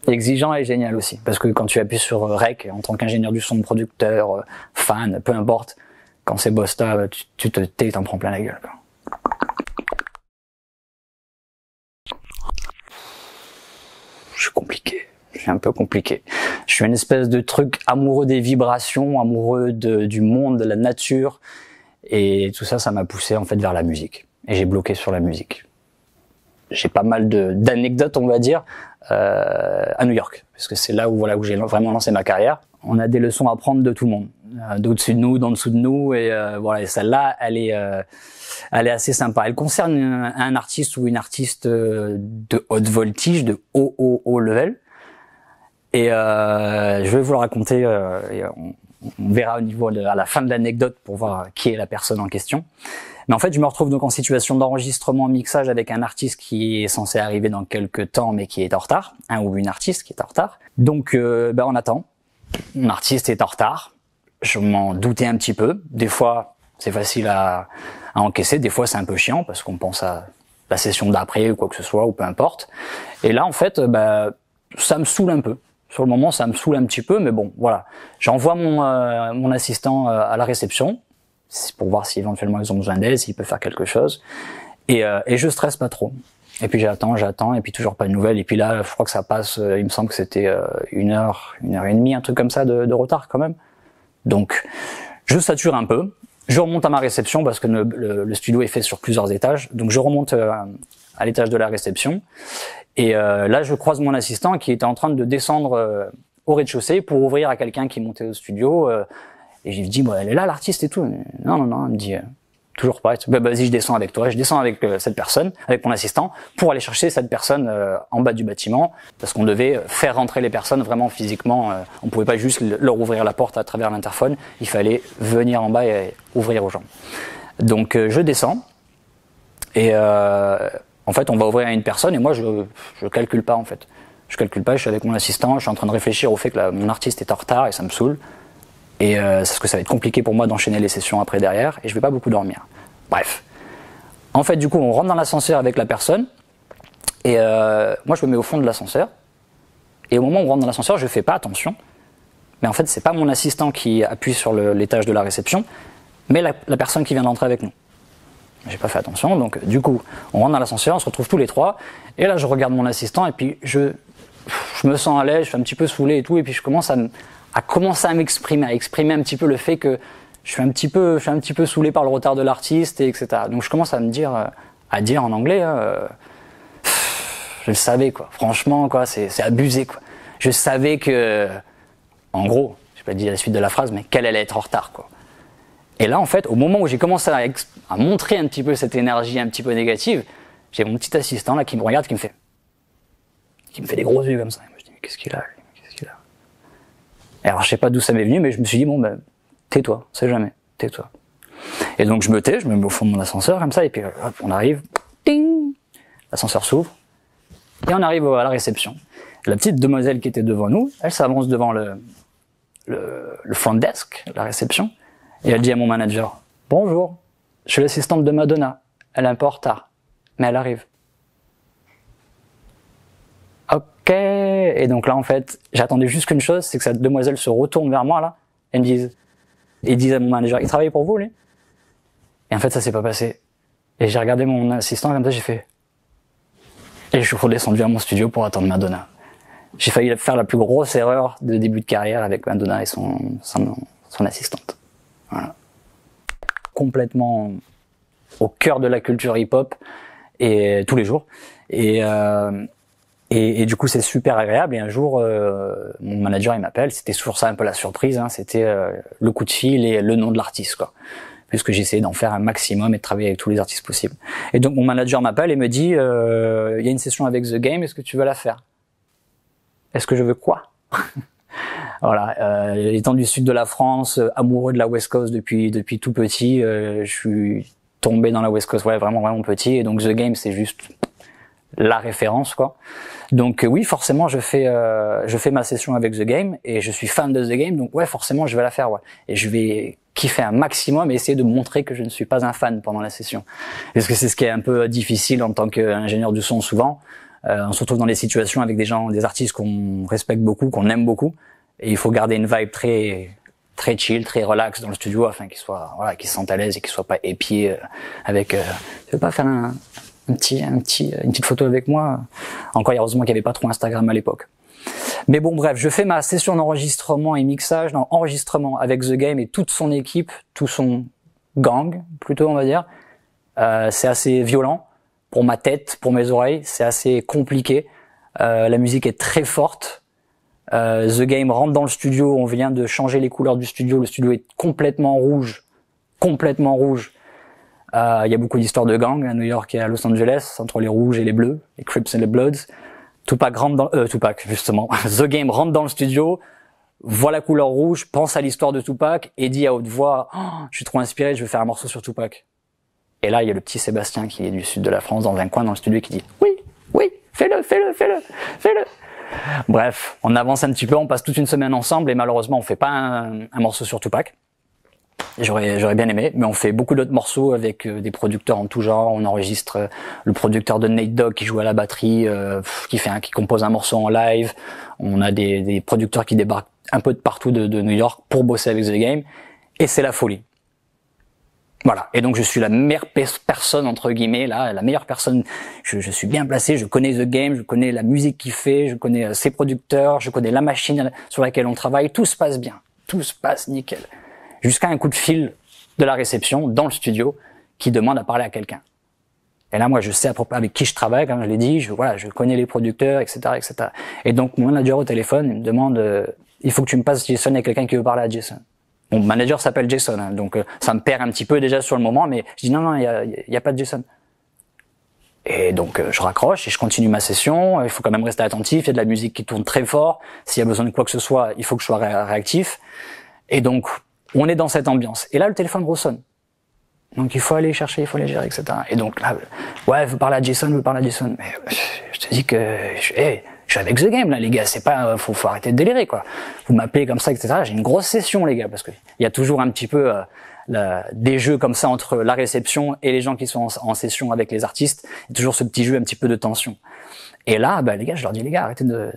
Exigeant et génial aussi, parce que quand tu appuies sur Rec, en tant qu'ingénieur du son, producteur, fan, peu importe, quand c'est Bosta, t'en prends plein la gueule, quoi. Je suis compliqué. Je suis un peu compliqué. Je suis une espèce de truc amoureux des vibrations, amoureux du monde, de la nature, et tout ça, ça m'a poussé en fait vers la musique. Et j'ai bloqué sur la musique. J'ai pas mal d'anecdotes, on va dire, à New York, parce que c'est là où où j'ai vraiment lancé ma carrière. On a des leçons à prendre de tout le monde, d'au-dessus de nous, d'en dessous de nous, et voilà. Et celle-là, elle est assez sympa. Elle concerne un artiste ou une artiste de haute voltige, de haut level. Et je vais vous le raconter. Et on verra au niveau à la fin de l'anecdote pour voir qui est la personne en question. Mais en fait, je me retrouve donc en situation d'enregistrement, mixage avec un artiste qui est censé arriver dans quelques temps, mais qui est en retard, ou une artiste qui est en retard. Donc, on attend. Mon artiste est en retard. Je m'en doutais un petit peu. Des fois, c'est facile à encaisser. Des fois, c'est un peu chiant parce qu'on pense à la session d'après ou quoi que ce soit, ou peu importe. Et là, en fait, ça me saoule un peu. Sur le moment, ça me saoule un petit peu, mais bon, voilà. J'envoie mon assistant à la réception. C'est pour voir si éventuellement ils ont besoin d'aide, s'il peut faire quelque chose. Et je stresse pas trop. Et puis j'attends, et puis toujours pas de nouvelles. Et puis là, je crois que ça passe, il me semble que c'était 1 heure et demie, un truc comme ça de retard quand même. Donc, je sature un peu. Je remonte à ma réception parce que le studio est fait sur plusieurs étages. Donc je remonte à l'étage de la réception. Et là, je croise mon assistant qui était en train de descendre au rez-de-chaussée pour ouvrir à quelqu'un qui montait au studio. Et je lui dis, elle est là, l'artiste et tout. Non, elle me dit, toujours pas. Vas-y, je descends avec toi. Je descends avec cette personne, avec mon assistant, pour aller chercher cette personne en bas du bâtiment, parce qu'on devait faire rentrer les personnes vraiment physiquement. On pouvait pas juste leur ouvrir la porte à travers l'interphone. Il fallait venir en bas et ouvrir aux gens. Donc, je descends. Et en fait, on va ouvrir à une personne et moi, je calcule pas, en fait. Je calcule pas, je suis avec mon assistant, je suis en train de réfléchir au fait que mon artiste est en retard et ça me saoule. Et c'est parce que ça va être compliqué pour moi d'enchaîner les sessions après derrière et je vais pas beaucoup dormir. Bref. En fait, du coup, on rentre dans l'ascenseur avec la personne et moi, je me mets au fond de l'ascenseur. Et au moment où on rentre dans l'ascenseur, je fais pas attention. Mais en fait, c'est pas mon assistant qui appuie sur l'étage de la réception, mais la personne qui vient d'entrer avec nous. J'ai pas fait attention, donc du coup, on rentre dans l'ascenseur, on se retrouve tous les trois, et là, je regarde mon assistant, et puis je me sens à l'aise, je suis un petit peu saoulé et tout, et puis je commence à commencer à m'exprimer, à exprimer un petit peu le fait que je suis un petit peu saoulé par le retard de l'artiste, et etc. Donc je commence à dire en anglais, je le savais, quoi. Franchement, quoi, c'est abusé, quoi. Je savais que, en gros, j'ai pas dit la suite de la phrase, mais qu'elle allait être en retard, quoi. Et là, en fait, au moment où j'ai commencé à montrer un petit peu cette énergie un petit peu négative, j'ai mon petit assistant là qui me regarde, qui me fait des gros yeux comme ça. Et moi, je dis, mais qu'est-ce qu'il a, lui? Qu'est-ce qu'il a? Et alors, je sais pas d'où ça m'est venu, mais je me suis dit, bon, tais-toi, c'est jamais, tais-toi. Et donc, je me tais, je me mets au fond de mon ascenseur comme ça, et puis hop, on arrive, ding, l'ascenseur s'ouvre, et on arrive à la réception. La petite demoiselle qui était devant nous, elle s'avance devant le front desk, la réception. Et elle dit à mon manager, bonjour, je suis l'assistante de Madonna. Elle est un peu en retard, mais elle arrive. Ok. Et donc là, en fait, j'attendais juste qu'une chose, c'est que cette demoiselle se retourne vers moi, là, et me dise à mon manager, il travaille pour vous, lui? Et en fait, ça s'est pas passé. Et j'ai regardé mon assistant comme ça, j'ai fait. Et je suis redescendu à mon studio pour attendre Madonna. J'ai failli faire la plus grosse erreur de début de carrière avec Madonna et son assistante. Voilà. Complètement au cœur de la culture hip-hop et tous les jours. Et du coup, c'est super agréable. Et un jour, mon manager, il m'appelle. C'était toujours ça un peu la surprise. Hein. C'était le coup de fil et le nom de l'artiste, quoi. Puisque j'essayais d'en faire un maximum et de travailler avec tous les artistes possibles. Et donc, mon manager m'appelle et me dit, il y a une session avec The Game. Est-ce que tu veux la faire? Est-ce que je veux quoi? Voilà, étant du sud de la France, amoureux de la West Coast depuis tout petit, je suis tombé dans la West Coast, ouais, vraiment petit, et donc The Game c'est juste la référence, quoi. Donc oui, forcément je fais ma session avec The Game et je suis fan de The Game, donc ouais, forcément je vais la faire, ouais. Et je vais kiffer un maximum et essayer de montrer que je ne suis pas un fan pendant la session. Parce que c'est ce qui est un peu difficile en tant qu'ingénieur du son souvent. On se retrouve dans des situations avec des artistes qu'on respecte beaucoup, qu'on aime beaucoup, et il faut garder une vibe très chill, très relax dans le studio afin qu'ils se sentent à l'aise et qu'ils soient pas épiés avec. Tu veux pas faire une petite photo avec moi? Encore heureusement qu'il y avait pas trop Instagram à l'époque. Mais bon, bref, je fais ma session d'enregistrement et mixage, enregistrement avec The Game et toute son équipe, tout son gang, plutôt on va dire. C'est assez violent pour ma tête, pour mes oreilles, c'est assez compliqué. La musique est très forte. The Game rentre dans le studio, on vient de changer les couleurs du studio, le studio est complètement rouge. Il y a beaucoup d'histoires de gangs à New York et à Los Angeles, entre les rouges et les bleus, les Crips et les Bloods. Tupac, justement. The Game rentre dans le studio, voit la couleur rouge, pense à l'histoire de Tupac et dit à haute voix, je suis trop inspiré, je vais faire un morceau sur Tupac. Et là, il y a le petit Sébastien qui est du sud de la France dans un coin dans le studio qui dit, oui, fais-le. Bref, on avance un petit peu, on passe toute une semaine ensemble et malheureusement, on fait pas un morceau sur Tupac. J'aurais bien aimé, mais on fait beaucoup d'autres morceaux avec des producteurs en tout genre. On enregistre le producteur de Nate Dogg qui joue à la batterie, qui compose un morceau en live. On a des producteurs qui débarquent un peu de partout de New York pour bosser avec The Game, et c'est la folie. Voilà. Et donc je suis la meilleure personne entre guillemets là, la meilleure personne. Je suis bien placé, je connais The Game, je connais la musique qu'il fait, je connais ses producteurs, je connais la machine sur laquelle on travaille. Tout se passe bien, tout se passe nickel. Jusqu'à un coup de fil de la réception dans le studio qui demande à parler à quelqu'un. Et là, moi, je sais à propos avec qui je travaille, comme je l'ai dit, je connais les producteurs, etc., etc. Et donc, mon manager au téléphone, il me demande, il faut que tu me passes Jason, il y a quelqu'un qui veut parler à Jason. Mon manager s'appelle Jason, hein, donc ça me perd un petit peu déjà sur le moment, mais je dis non, il y a pas de Jason. Et donc, je raccroche et je continue ma session. Il faut quand même rester attentif. Il y a de la musique qui tourne très fort. S'il y a besoin de quoi que ce soit, il faut que je sois réactif. Et donc, on est dans cette ambiance. Et là, le téléphone ressonne. Donc, il faut aller chercher, il faut aller gérer, etc. Et donc là, veut parler à Jason. Mais je te dis que, je suis avec The Game, là, les gars. C'est pas, faut arrêter de délirer, quoi. Vous m'appelez comme ça, etc. J'ai une grosse session, les gars, parce que il y a toujours un petit peu, des jeux comme ça entre la réception et les gens qui sont en session avec les artistes. Il y a toujours ce petit jeu un petit peu de tension. Et là, les gars, je leur dis, les gars, arrêtez de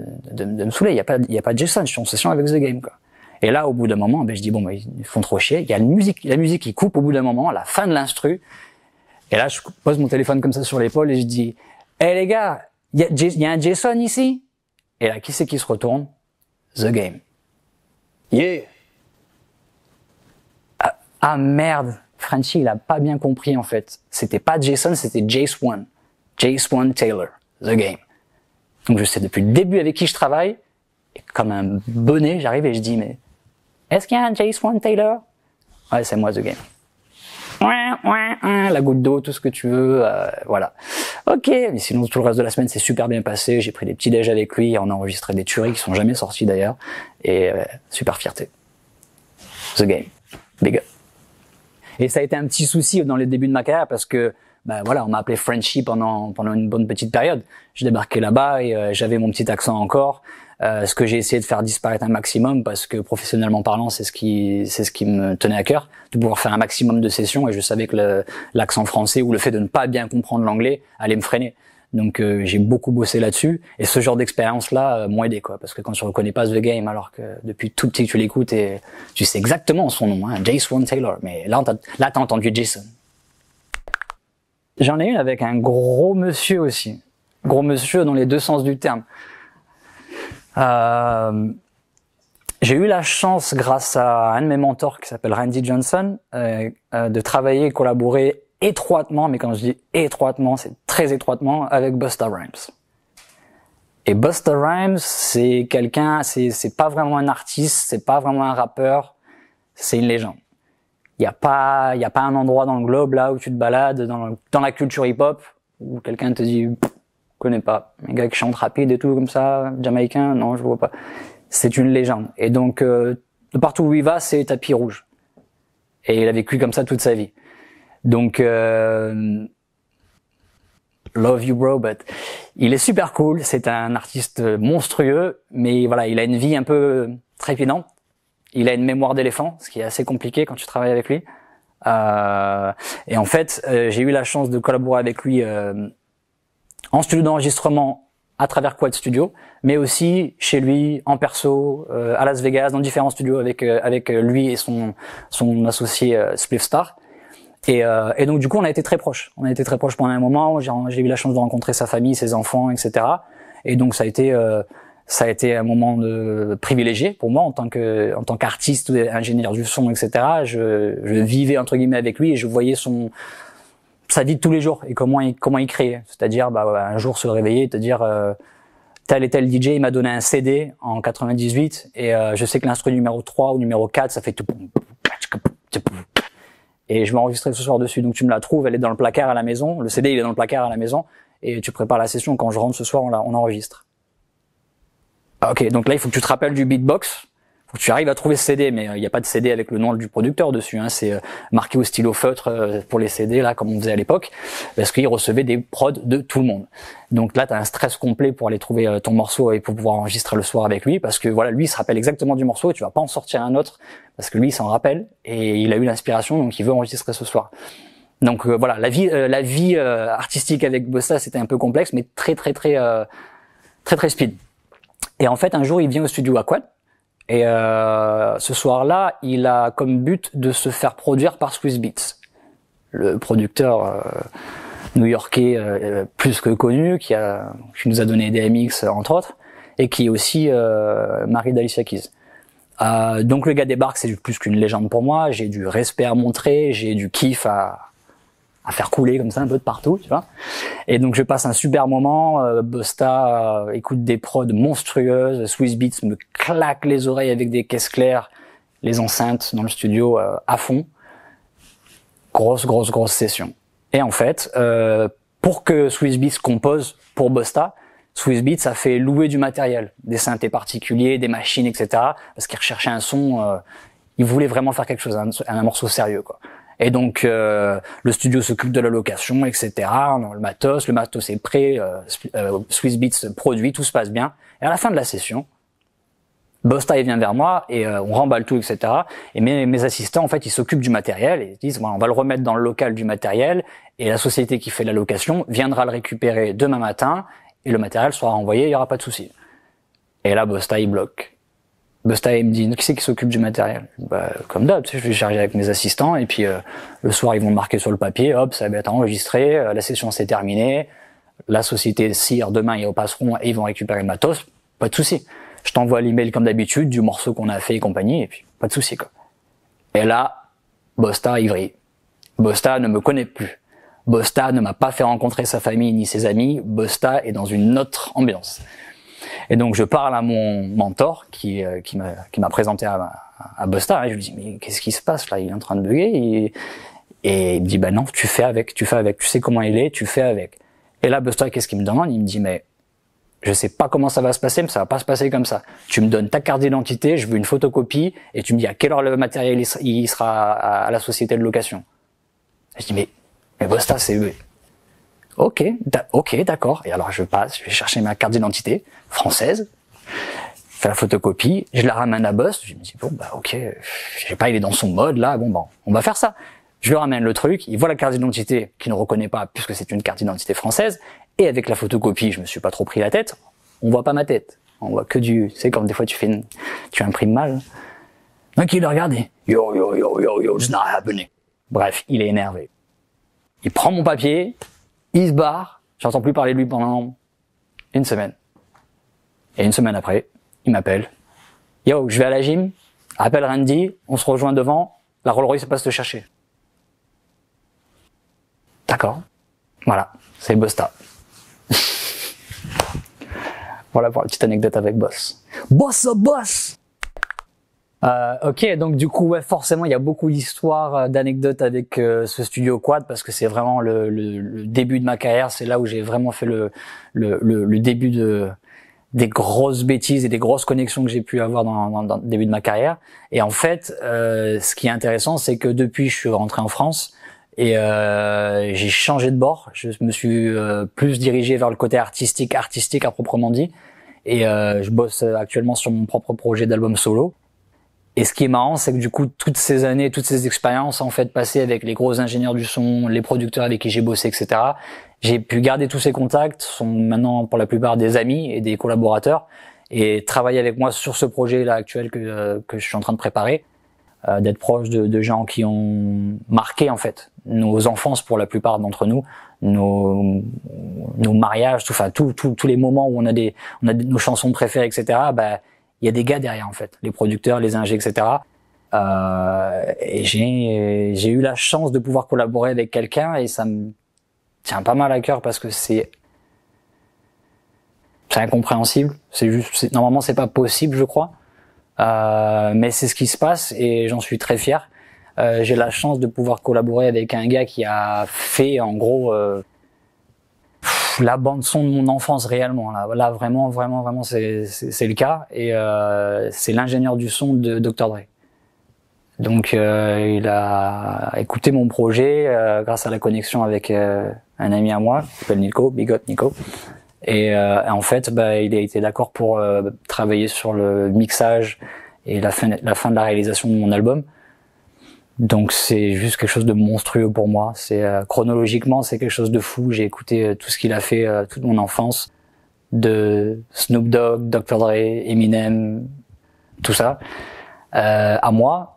me saouler. Il y a pas de Jason. Je suis en session avec The Game, quoi. Et là, au bout d'un moment, je dis ils font trop chier. Il y a la musique qui coupe au bout d'un moment, à la fin de l'instru. Et là, je pose mon téléphone comme ça sur l'épaule et je dis, les gars, il y a un Jason ici? Et là, qui c'est qui se retourne? The Game. Yeah. Ah merde, Frenchy, il a pas bien compris en fait. C'était pas Jason, c'était Jace One Taylor, The Game. Donc je sais depuis le début avec qui je travaille. Et comme un bonnet, j'arrive et je dis, mais est-ce qu'il y a un Jace One Taylor? Ouais, c'est moi, The Game. La goutte d'eau, tout ce que tu veux, voilà. Ok, mais sinon tout le reste de la semaine c'est super bien passé. J'ai pris des petits déj avec lui, on a enregistré des tueries qui sont jamais sorties d'ailleurs, et super fierté. The Game, big up. Et ça a été un petit souci dans les débuts de ma carrière parce que on m'a appelé Frenchy pendant une bonne petite période. Je débarquais là-bas et j'avais mon petit accent encore. Ce que j'ai essayé de faire disparaître un maximum parce que professionnellement parlant, c'est ce qui me tenait à cœur, de pouvoir faire un maximum de sessions, et je savais que l'accent français ou le fait de ne pas bien comprendre l'anglais allait me freiner. Donc j'ai beaucoup bossé là-dessus, et ce genre d'expérience-là m'ont aidé, quoi, parce que quand tu reconnais pas The Game alors que depuis tout petit tu l'écoutes et tu sais exactement son nom, hein, Jace One Taylor, mais là t'as entendu Jason. J'en ai une avec un gros monsieur aussi, gros monsieur dans les deux sens du terme. J'ai eu la chance, grâce à un de mes mentors qui s'appelle Randy Johnson, de travailler et collaborer étroitement, mais quand je dis étroitement, c'est très étroitement, avec Busta Rhymes. Et Busta Rhymes, c'est quelqu'un, c'est pas vraiment un artiste, c'est pas vraiment un rappeur, c'est une légende. Il y a pas un endroit dans le globe là où tu te balades dans la culture hip-hop où quelqu'un te dit connais pas, un gars qui chante rapide et tout comme ça, jamaïcain, non, je vois pas. C'est une légende. Et donc de partout où il va, c'est tapis rouge. Et il a vécu comme ça toute sa vie. Donc love you bro, but il est super cool, c'est un artiste monstrueux, mais voilà, il a une vie un peu trépidante. Il a une mémoire d'éléphant, ce qui est assez compliqué quand tu travailles avec lui. Et en fait, j'ai eu la chance de collaborer avec lui en studio d'enregistrement à travers Quad Studio, mais aussi chez lui, en perso, à Las Vegas, dans différents studios avec lui et son associé Spliffstar. Et donc du coup, on a été très proches. On a été très proches pendant un moment. J'ai eu la chance de rencontrer sa famille, ses enfants, etc. Et donc ça a été un moment privilégié pour moi en tant qu'artiste, ingénieur du son, etc. Je vivais entre guillemets avec lui et je voyais sa vie de tous les jours et comment il créait. C'est-à-dire un jour se réveiller et te dire tel et tel DJ il m'a donné un CD en 98 et je sais que l'instru numéro 3 ou numéro 4 ça fait tout et je vais enregistrer ce soir dessus. Donc tu me la trouves, elle est dans le placard à la maison, le CD il est dans le placard à la maison et tu prépares la session. Quand je rentre ce soir, on enregistre. Ok, donc là il faut que tu te rappelles du beatbox. Faut que tu arrives à trouver ce CD, mais il n'y a pas de CD avec le nom du producteur dessus. Hein. C'est marqué au stylo feutre pour les CD là, comme on faisait à l'époque, parce qu'il recevait des prods de tout le monde. Donc là, tu as un stress complet pour aller trouver ton morceau et pour pouvoir enregistrer le soir avec lui, parce que voilà, lui il se rappelle exactement du morceau et tu vas pas en sortir un autre, parce que lui il s'en rappelle et il a eu l'inspiration, donc il veut enregistrer ce soir. Donc voilà, la vie artistique avec Bosta c'était un peu complexe, mais très speed. Et en fait, un jour il vient au studio à Quad. Et ce soir-là, il a comme but de se faire produire par Swizz Beatz, le producteur new-yorkais plus que connu, qui nous a donné des MX entre autres, et qui est aussi mari d'Alicia Keys. Donc le gars débarque, c'est plus qu'une légende pour moi. J'ai du respect à montrer, j'ai du kiff à faire couler comme ça un peu de partout, tu vois. Et donc je passe un super moment. Bosta écoute des prods monstrueuses. Swizz Beatz me claque les oreilles avec des caisses claires, les enceintes dans le studio à fond. Grosse session. Et en fait, pour que Swizz Beatz compose pour Bosta, Swizz Beatz a fait louer du matériel, des synthés particuliers, des machines, etc. Parce qu'il recherchait un son. Il voulait vraiment faire quelque chose, un morceau sérieux, quoi. Et donc le studio s'occupe de la location, etc. On a le matos est prêt, Swizz Beatz produit, tout se passe bien. Et à la fin de la session, Bosta il vient vers moi et on remballe tout, etc. Et mes assistants en fait ils s'occupent du matériel et ils disent voilà, on va le remettre dans le local du matériel et la société qui fait la location viendra le récupérer demain matin et le matériel sera renvoyé, il y aura pas de souci. Et là Bosta il bloque. Bosta il me dit qui c'est qui s'occupe du matériel? Comme d'hab, tu sais, je vais charger avec mes assistants et puis le soir ils vont le marquer sur le papier, hop, ça va être enregistré, la session s'est terminée, la société CIR demain ils repasseront et ils vont récupérer le matos, pas de souci. Je t'envoie l'email comme d'habitude du morceau qu'on a fait et compagnie et puis pas de souci quoi. Et là, Bosta il vrille. Bosta ne me connaît plus. Bosta ne m'a pas fait rencontrer sa famille ni ses amis. Bosta est dans une autre ambiance. Et donc je parle à mon mentor qui m'a présenté à Bosta et je lui dis mais qu'est-ce qui se passe là, il est en train de bugger et il me dit non, tu fais avec, tu sais comment il est, tu fais avec. Et là Bosta qu'est-ce qu'il me demande? Il me dit mais je sais pas comment ça va se passer, mais ça va pas se passer comme ça. Tu me donnes ta carte d'identité, je veux une photocopie et tu me dis à quelle heure le matériel il sera à la société de location. Et je dis mais Bosta c'est Ok, d'accord. Et alors je vais chercher ma carte d'identité française, fais la photocopie, je la ramène à Boss, je me dis ok, je sais pas, il est dans son mode là, on va faire ça. Je lui ramène le truc, il voit la carte d'identité qu'il ne reconnaît pas puisque c'est une carte d'identité française, et avec la photocopie, je me suis pas trop pris la tête, on voit pas ma tête, on voit que tu sais comme des fois tu imprimes mal. Donc il le regarde et yo, it's not happening. Bref, il est énervé. Il prend mon papier, il se barre, j'entends plus parler de lui pendant une semaine. Et une semaine après, il m'appelle. Yo, je vais à la gym, appelle Randy, on se rejoint devant, la Rolls-Royce passe te chercher. D'accord. Voilà, c'est Bosta. Voilà pour la petite anecdote avec Boss. Boss! Ok, donc du coup, ouais, forcément, il y a beaucoup d'histoires, d'anecdotes avec ce studio Quad parce que c'est vraiment le début de ma carrière. C'est là où j'ai vraiment fait le début des grosses bêtises et des grosses connexions que j'ai pu avoir dans le début de ma carrière. Et en fait, ce qui est intéressant, c'est que depuis, je suis rentré en France et j'ai changé de bord. Je me suis plus dirigé vers le côté artistique à proprement dit. Et je bosse actuellement sur mon propre projet d'album solo. Et ce qui est marrant, c'est que du coup, toutes ces années, toutes ces expériences, en fait, passées avec les gros ingénieurs du son, les producteurs avec qui j'ai bossé, etc., j'ai pu garder tous ces contacts, sont maintenant pour la plupart des amis et des collaborateurs, et travailler avec moi sur ce projet-là actuel que je suis en train de préparer, d'être proche de gens qui ont marqué, en fait, nos enfances pour la plupart d'entre nous, nos mariages, enfin, tous les moments où on a nos chansons préférées, etc., il y a des gars derrière, en fait, les producteurs, les ingés, etc. Et j'ai eu la chance de pouvoir collaborer avec quelqu'un et ça me tient pas mal à cœur parce que c'est incompréhensible. Normalement, c'est pas possible, je crois. Mais c'est ce qui se passe et j'en suis très fier. J'ai la chance de pouvoir collaborer avec un gars qui a fait, en gros, la bande son de mon enfance réellement. Là vraiment, c'est le cas. Et c'est l'ingénieur du son de Dr. Dre. Donc il a écouté mon projet grâce à la connexion avec un ami à moi qui s'appelle Nico, Big Up Nico. Et en fait, il a été d'accord pour travailler sur le mixage et la fin de la réalisation de mon album. Donc c'est juste quelque chose de monstrueux pour moi. C'est chronologiquement, c'est quelque chose de fou. J'ai écouté tout ce qu'il a fait toute mon enfance, de Snoop Dogg, Dr. Dre, Eminem, tout ça. À moi.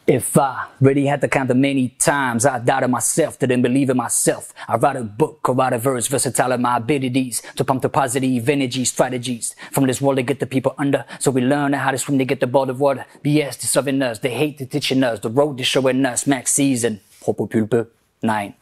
If I really had to count the many times I doubted myself, didn't believe in myself, I write a book or write a verse, versatile in my abilities to pump the positive energy strategies from this world to get the people under. So we learn how to swim to get the bowl of water. BS, they're serving us, they hate, they're teaching us, the road they're showing us, max season, propos pulpeux, 9.